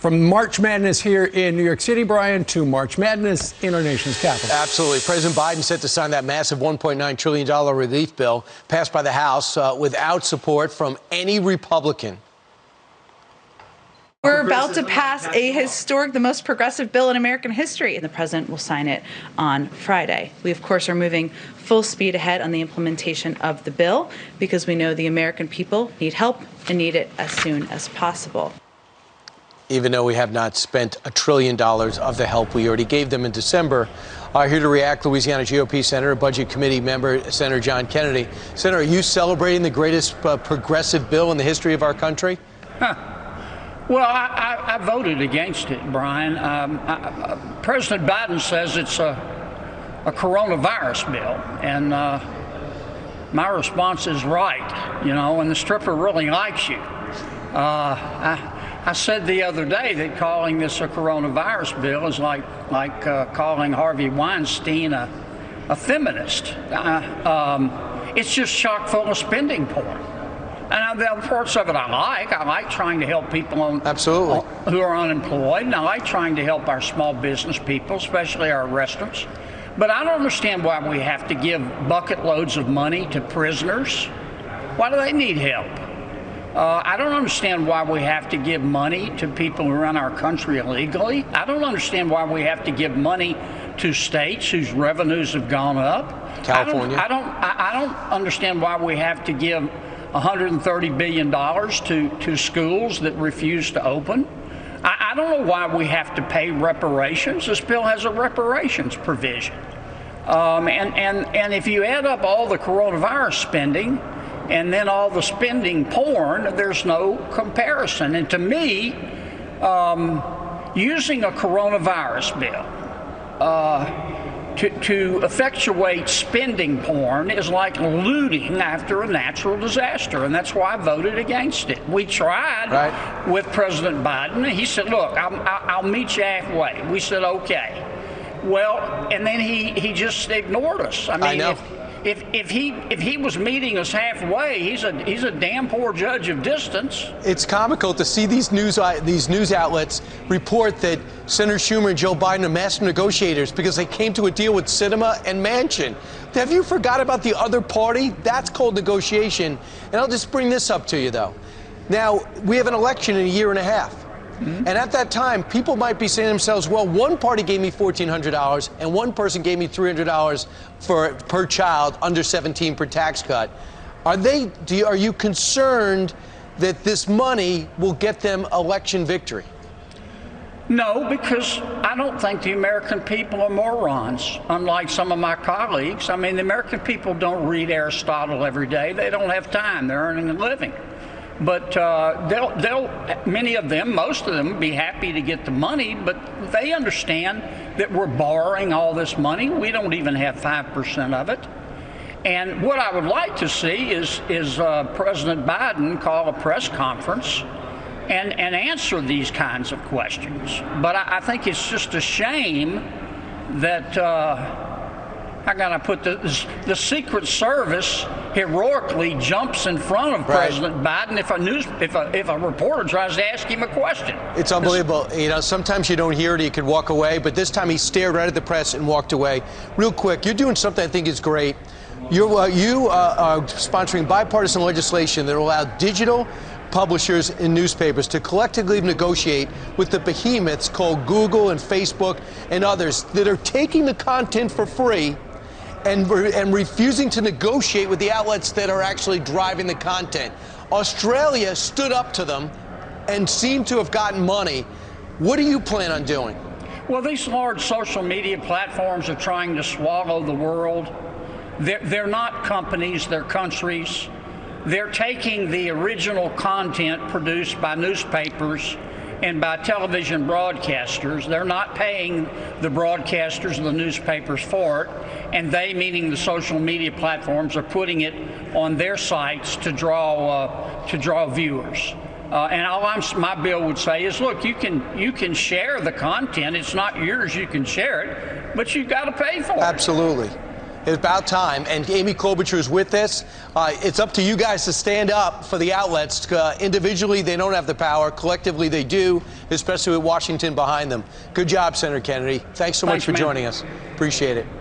From March Madness here in New York City, Brian, to March Madness in our nation's capital. Absolutely. President Biden set to sign that massive $1.9 trillion relief bill passed by the House without support from any Republican. We're about to pass a historic, the most progressive bill in American history, and the president will sign it on Friday. We, of course, are moving full speed ahead on the implementation of the bill because we know the American people need help and need it as soon as possible. Even though we have not spent $1 trillion of the help we already gave them in December. Here to react, Louisiana GOP Senator, Budget Committee member, Senator John Kennedy. Senator, are you celebrating the greatest progressive bill in the history of our country? Well, I voted against it, Brian. President Biden says it's a coronavirus bill, and my response is right, you know, and the stripper really likes you. I said the other day that calling this a coronavirus bill is like calling Harvey Weinstein a feminist. It's just chock full of spending porn. And the parts of it I like. I like trying to help people who are unemployed, and I like trying to help our small business people, especially our restaurants. But I don't understand why we have to give bucket loads of money to prisoners. Why do they need help? I don't understand why we have to give money to people who run our country illegally. I don't understand why we have to give money to states whose revenues have gone up. California. I don't understand why we have to give $130 billion to schools that refuse to open. I don't know why we have to pay reparations. This bill has a reparations provision. And if you add up all the coronavirus spending and then all the spending porn, there's no comparison. And to me, using a coronavirus bill to effectuate spending porn is like looting after a natural disaster, and that's why I voted against it. We tried with President Biden. He said, look, I'll meet you halfway. We said, okay. Well, and then he just ignored us. I mean, if he was meeting us halfway, he's a damn poor judge of distance. It's comical to see these news outlets report that Senator Schumer and Joe Biden are master negotiators because they came to a deal with Sinema and Manchin. Have you forgot about the other party? That's called negotiation. And I'll just bring this up to you, though. Now, we have an election in a year and a half. And at that time, people might be saying to themselves, well, one party gave me $1,400 and one person gave me $300 per child under 17 per tax cut. Are you concerned that this money will get them election victory? No, because I don't think the American people are morons, unlike some of my colleagues. I mean, the American people don't read Aristotle every day. They don't have time. They're earning a living. But many of them, most of them, be happy to get the money, but they understand that we're borrowing all this money. We don't even have 5% of it. And what I would like to see is President Biden call a press conference and answer these kinds of questions. But I think it's just a shame that how can I put the Secret Service heroically jumps in front of President Biden if a reporter tries to ask him a question. It's unbelievable. You know, sometimes you don't hear it, you could walk away, but this time he stared right at the press and walked away. Real quick, you're doing something I think is great. You are sponsoring bipartisan legislation that will allow digital publishers and newspapers to collectively negotiate with the behemoths called Google and Facebook and others that are taking the content for free and refusing to negotiate with the outlets that are actually driving the content. Australia stood up to them and seemed to have gotten money. What do you plan on doing? Well, these large social media platforms are trying to swallow the world. They're not companies, they're countries. They're taking the original content produced by newspapers and by television broadcasters. They're not paying the broadcasters and the newspapers for it, and they, meaning the social media platforms, are putting it on their sites to draw viewers. And all my bill would say is, look, you can share the content. It's not yours. You can share it, but you've got to pay for it. Absolutely. It's about time. And Amy Klobuchar is with this. It's up to you guys to stand up for the outlets. Individually, they don't have the power. Collectively, they do, especially with Washington behind them. Good job, Senator Kennedy. Thanks so much for joining us. Appreciate it.